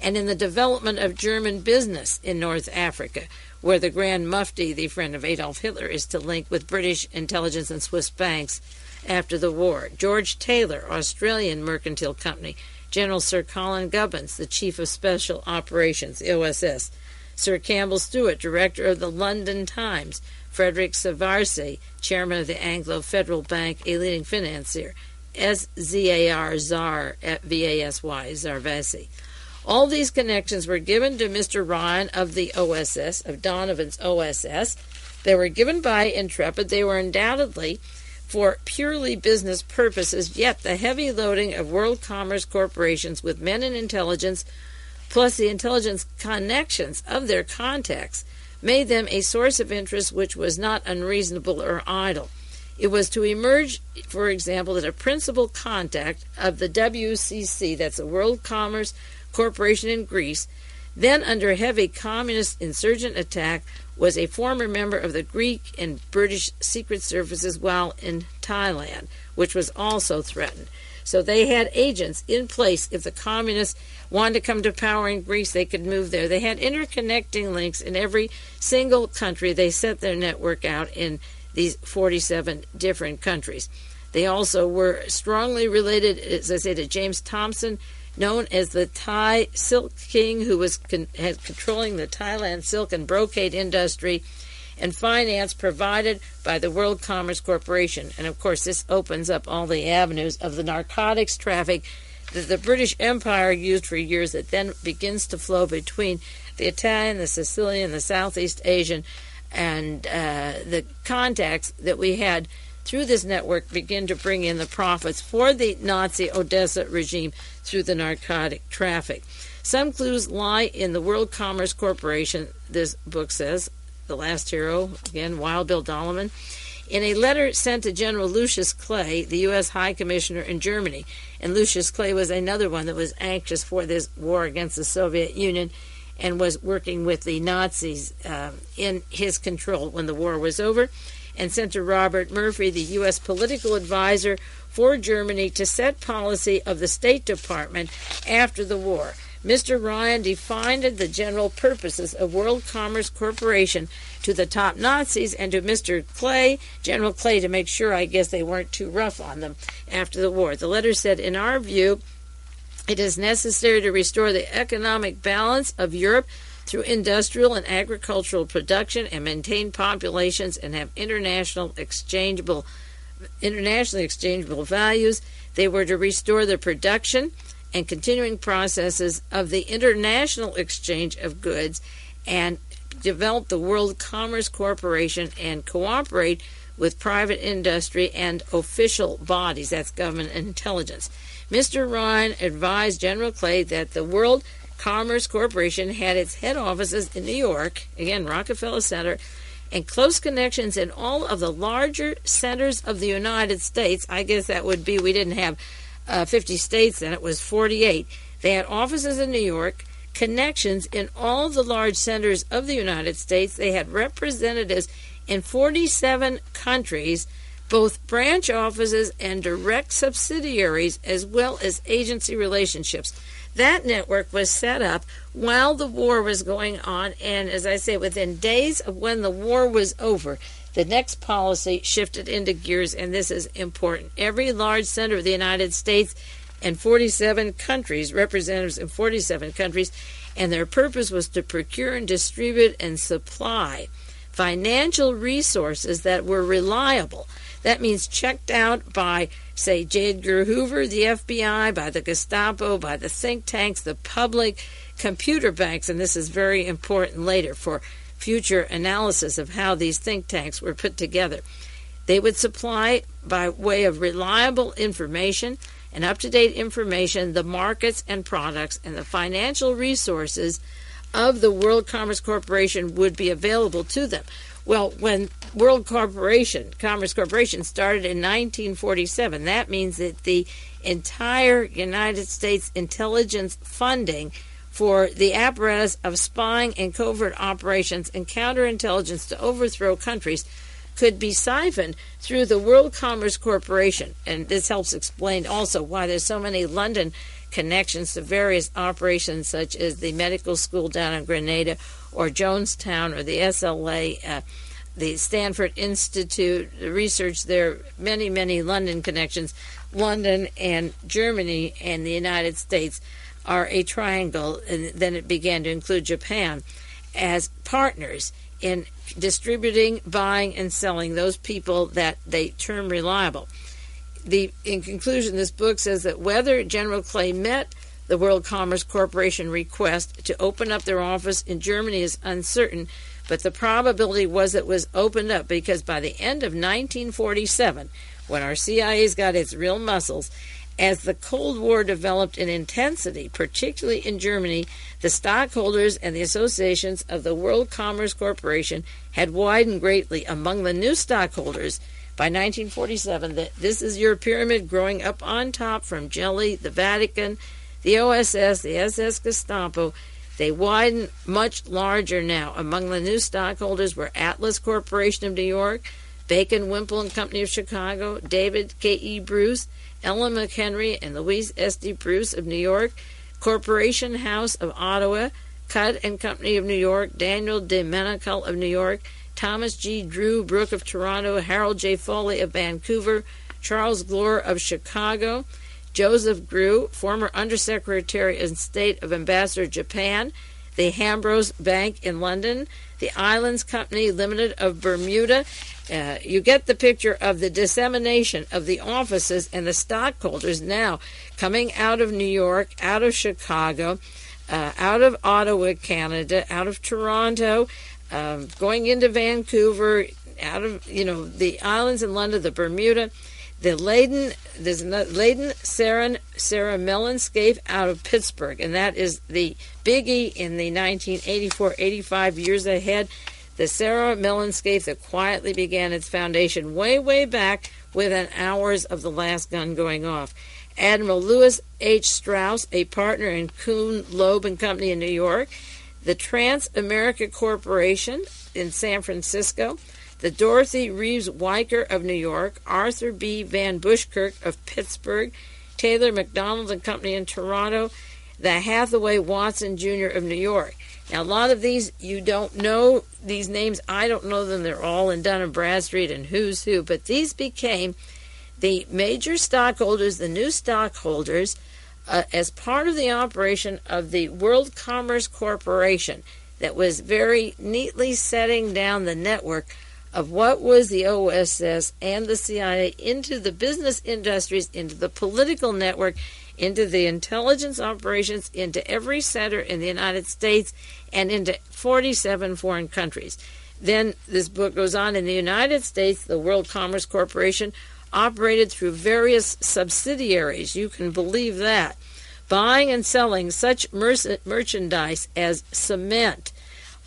and in the development of German business in North Africa, where the Grand Mufti, the friend of Adolf Hitler, is to link with British intelligence and Swiss banks after the war. George Taylor, Australian Mercantile Company. General Sir Colin Gubbins, the Chief of Special Operations, the OSS. Sir Campbell Stewart, Director of the London Times. Frederick Savarsi, Chairman of the Anglo-Federal Bank, a leading financier. SZAR, Zar, VASY, Zarvasi. All these connections were given to Mr. Ryan of the OSS, of Donovan's OSS. They were given by Intrepid. They were undoubtedly for purely business purposes, yet the heavy loading of world commerce corporations with men in intelligence, plus the intelligence connections of their contacts, made them a source of interest which was not unreasonable or idle. It was to emerge, for example, that a principal contact of the WCC, that's the World Commerce Corporation in Greece, then under heavy communist insurgent attack, was a former member of the Greek and British secret services while in Thailand, which was also threatened. So they had agents in place. If the communists wanted to come to power in Greece, they could move there. They had interconnecting links in every single country. They set their network out in these 47 different countries. They also were strongly related, as I say, to James Thompson, known as the Thai Silk King, who was controlling the Thailand silk and brocade industry, and finance provided by the World Commerce Corporation. And of course, this opens up all the avenues of the narcotics traffic that the British Empire used for years, that then begins to flow between the Italian, the Sicilian, the Southeast Asian, and the contacts that we had through this network begin to bring in the profits for the Nazi Odessa regime through the narcotic traffic. Some clues lie in the World Commerce Corporation, this book says. The last hero, again, Wild Bill Donovan, in a letter sent to General Lucius Clay, the U.S. High Commissioner in Germany. And Lucius Clay was another one that was anxious for this war against the Soviet Union and was working with the Nazis in his control when the war was over, and sent to Robert Murphy, the U.S. political advisor for Germany, to set policy of the State Department after the war. Mr. Ryan defined the general purposes of World Commerce Corporation to the top Nazis and to Mr. Clay, General Clay, to make sure, I guess, they weren't too rough on them after the war. The letter said, in our view, it is necessary to restore the economic balance of Europe through industrial and agricultural production and maintain populations and have internationally exchangeable values. They were to restore the production and continuing processes of the international exchange of goods and develop the World Commerce Corporation and cooperate with private industry and official bodies, that's government and intelligence. Mr. Ryan advised General Clay that the World Commerce Corporation had its head offices in New York, again, Rockefeller Center, and close connections in all of the larger centers of the United States. I guess that would be, we didn't have 50 states then, it was 48. They had offices in New York, connections in all the large centers of the United States. They had representatives in 47 countries, both branch offices and direct subsidiaries, as well as agency relationships. That network was set up while the war was going on, and as I say, within days of when the war was over, the next policy shifted into gears, and this is important. Every large center of the United States and 47 countries, representatives in 47 countries, and their purpose was to procure and distribute and supply financial resources that were reliable. That means checked out by, say, J. Edgar Hoover, the FBI, by the Gestapo, by the think tanks, the public, computer banks, and this is very important later for future analysis of how these think tanks were put together. They would supply, by way of reliable information and up-to-date information, the markets and products and the financial resources of the World Commerce Corporation would be available to them. Well, when World Commerce Corporation started in 1947, that means that the entire United States intelligence funding for the apparatus of spying and covert operations and counterintelligence to overthrow countries could be siphoned through the World Commerce Corporation. And this helps explain also why there's so many London connections to various operations, such as the medical school down in Grenada or Jonestown or the SLA, the Stanford Institute, the research there, many, many London connections. London and Germany and the United States are a triangle, and then it began to include Japan as partners in distributing, buying, and selling those people that they term reliable. In conclusion, this book says that whether General Clay met the World Commerce Corporation request to open up their office in Germany is uncertain, but the probability was it was opened up because by the end of 1947, when our CIA's got its real muscles, as the Cold War developed in intensity, particularly in Germany, the stockholders and the associations of the World Commerce Corporation had widened greatly among the new stockholders. By 1947, this is your pyramid growing up on top from Gelli, the Vatican, the OSS, the SS Gestapo. They widen much larger now. Among the new stockholders were Atlas Corporation of New York, Bacon, Wimple and Company of Chicago, David K.E. Bruce, Ellen McHenry and Louise S.D. Bruce of New York, Corporation House of Ottawa, Cudd and Company of New York, Daniel de Menacle of New York, Thomas G. Drew Brooke of Toronto, Harold J. Foley of Vancouver, Charles Glore of Chicago, Joseph Grew, former Undersecretary of State of Ambassador Japan, the Hambros Bank in London, the Islands Company Limited of Bermuda. You get the picture of the dissemination of the offices and the stockholders now coming out of New York, out of Chicago, out of Ottawa, Canada, out of Toronto, going into Vancouver, out of the islands in London, the Bermuda, the Leyden, Sarah Mellon-Scaife out of Pittsburgh, and that is the biggie in the 1984-85 years ahead. The Sarah Mellon-Scaife that quietly began its foundation way, way back within hours of the last gun going off. Admiral Lewis H. Strauss, a partner in Kuhn, Loeb and Company in New York. The Trans-America Corporation in San Francisco. The Dorothy Reeves Weicker of New York. Arthur B. Van Bushkirk of Pittsburgh. Taylor McDonald and Company in Toronto. The Hathaway Watson Jr. of New York. Now, a lot of these, you don't know these names. I don't know them. They're all in Dun & Bradstreet and who's who. But these became the major stockholders, the new stockholders, as part of the operation of the World Commerce Corporation that was very neatly setting down the network of what was the OSS and the CIA into the business industries, into the political network, into the intelligence operations, into every center in the United States, and into 47 foreign countries. Then this book goes on. In the United States, the World Commerce Corporation operated through various subsidiaries. You can believe that. Buying and selling such merchandise as cement,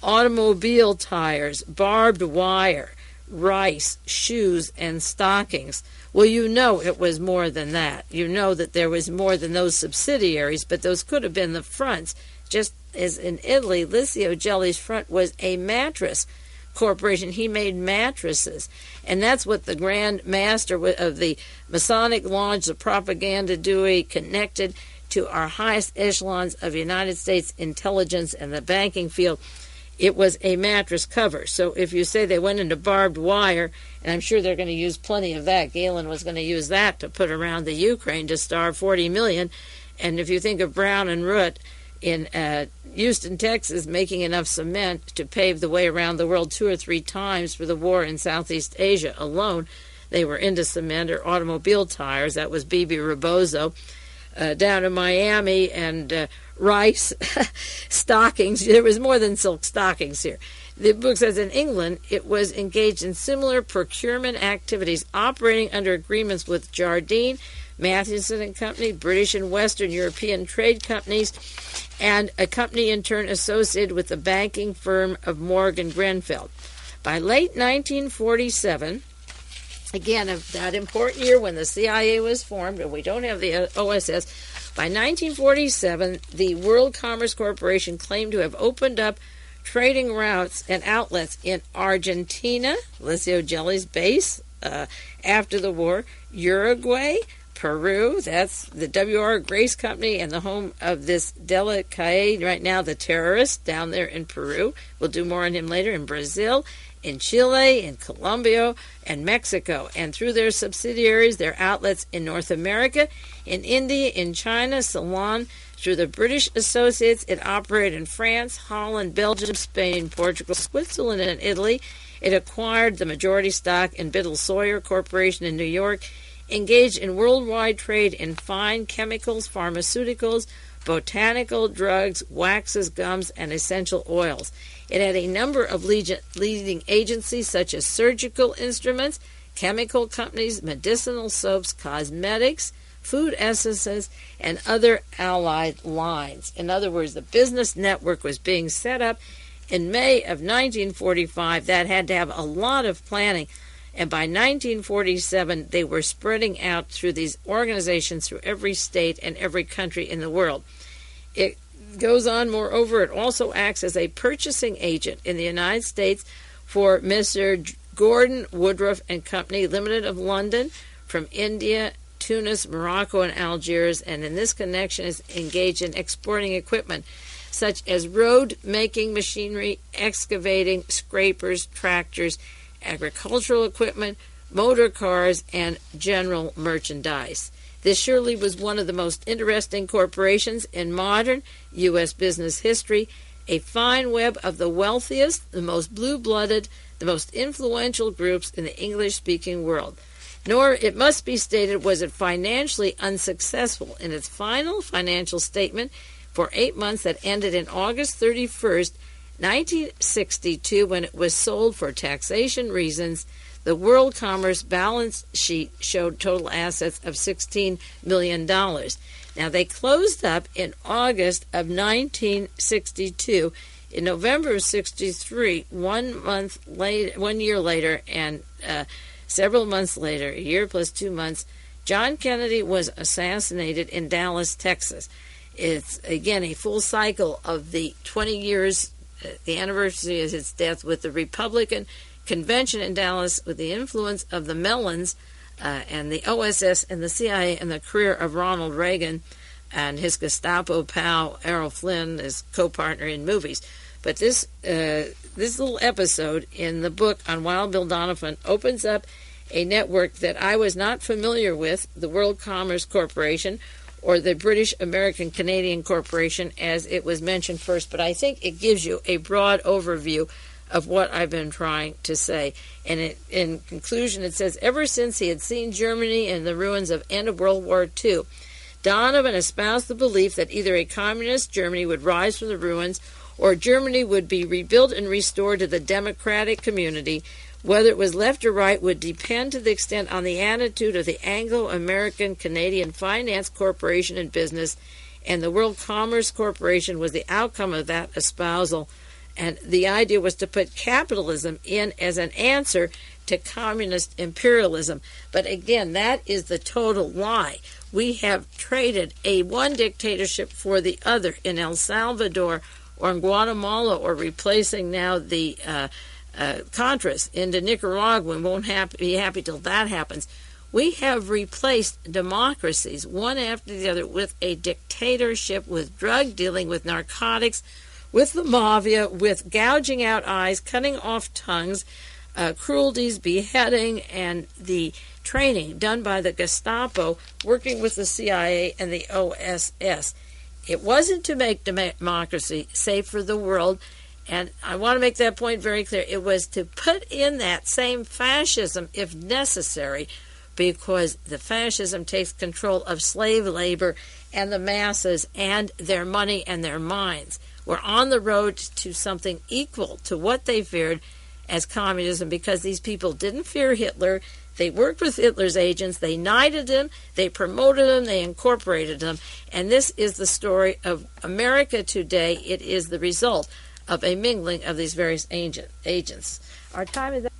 automobile tires, barbed wire, rice, shoes, and stockings. Well, you know it was more than that. You know that there was more than those subsidiaries, but those could have been the fronts, just is in Italy, LICIO Gelli's front was a mattress corporation. He made mattresses, and that's what the Grand Master of the Masonic Lodge, the propaganda Dewey, connected to our highest echelons of United States intelligence and the banking field. It was a mattress cover. So if you say they went into barbed wire, and I'm sure they're going to use plenty of that, Galen was going to use that to put around the Ukraine to starve 40 million. And if you think of Brown and Root in Houston, Texas, making enough cement to pave the way around the world 2 or 3 times for the war in Southeast Asia alone, they were into cement or automobile tires. That was Bibi Rebozo. Down in Miami, and rice stockings. There was more than silk stockings here. The book says in England, it was engaged in similar procurement activities, operating under agreements with Jardine, Matheson and Company, British and Western European trade companies, and a company in turn associated with the banking firm of Morgan Grenfell. By late 1947, again, of that important year when the CIA was formed, and we don't have the OSS, by 1947, the World Commerce Corporation claimed to have opened up trading routes and outlets in Argentina, LICIO Gelli's base after the war, Uruguay, Peru, that's the W.R. Grace Company and the home of this Delicade right now, the terrorist down there in Peru. We'll do more on him later. In Brazil, in Chile, in Colombia, and Mexico, and through their subsidiaries, their outlets in North America, in India, in China, Ceylon. Through the British associates, it operated in France, Holland, Belgium, Spain, Portugal, Switzerland, and Italy. It acquired the majority stock in Biddle Sawyer Corporation in New York, engaged in worldwide trade in fine chemicals, pharmaceuticals, botanical drugs, waxes, gums, and essential oils. It had a number of leading agencies such as surgical instruments, chemical companies, medicinal soaps, cosmetics, food essences, and other allied lines. In other words, the business network was being set up in May of 1945. That had to have a lot of planning. And by 1947, they were spreading out through these organizations through every state and every country in the world. It goes on, moreover, it also acts as a purchasing agent in the United States for Mr. Gordon Woodruff and Company Limited of London, from India, Tunis, Morocco, and Algiers, and in this connection is engaged in exporting equipment such as road-making machinery, excavating, scrapers, tractors, agricultural equipment, motor cars, and general merchandise. This surely was one of the most interesting corporations in modern U.S. business history, a fine web of the wealthiest, the most blue-blooded, the most influential groups in the English-speaking world. Nor, it must be stated, was it financially unsuccessful in its final financial statement for 8 months that ended in August 31st, 1962, when it was sold for taxation reasons. The World Commerce balance sheet showed total assets of $16 million. Now, they closed up in August of 1962. In November of 63, 1 year later, and several months later, a year plus 2 months, John Kennedy was assassinated in Dallas, Texas. It's, again, a full cycle of the 20 years, the anniversary of his death, with the Republican Convention in Dallas, with the influence of the Mellons and the OSS and the CIA, and the career of Ronald Reagan and his Gestapo pal Errol Flynn, his co-partner in movies. But this little episode in the book on Wild Bill Donovan opens up a network that I was not familiar with, the World Commerce Corporation, or the British American Canadian Corporation, as it was mentioned first. But I think it gives you a broad overview of what I've been trying to say. And in conclusion, it says, ever since he had seen Germany in the ruins of end of World War II, Donovan espoused the belief that either a communist Germany would rise from the ruins, or Germany would be rebuilt and restored to the democratic community. Whether it was left or right would depend to the extent on the attitude of the Anglo-American Canadian Finance Corporation and Business, and the World Commerce Corporation was the outcome of that espousal. And the idea was to put capitalism in as an answer to communist imperialism. But again, that is the total lie. We have traded one dictatorship for the other in El Salvador or in Guatemala, or replacing now the Contras into Nicaragua. We won't be happy till that happens. We have replaced democracies, one after the other, with a dictatorship, with drug dealing, with narcotics, with the mafia, with gouging out eyes, cutting off tongues, cruelties, beheading, and the training done by the Gestapo working with the CIA and the OSS. It wasn't to make democracy safe for the world, and I want to make that point very clear. It was to put in that same fascism if necessary, because the fascism takes control of slave labor and the masses and their money and their minds. We're on the road to something equal to what they feared as communism, because these people didn't fear Hitler. They worked with Hitler's agents. They knighted him. They promoted him. They incorporated him. And this is the story of America today. It is the result of a mingling of these various agents. Our time is up.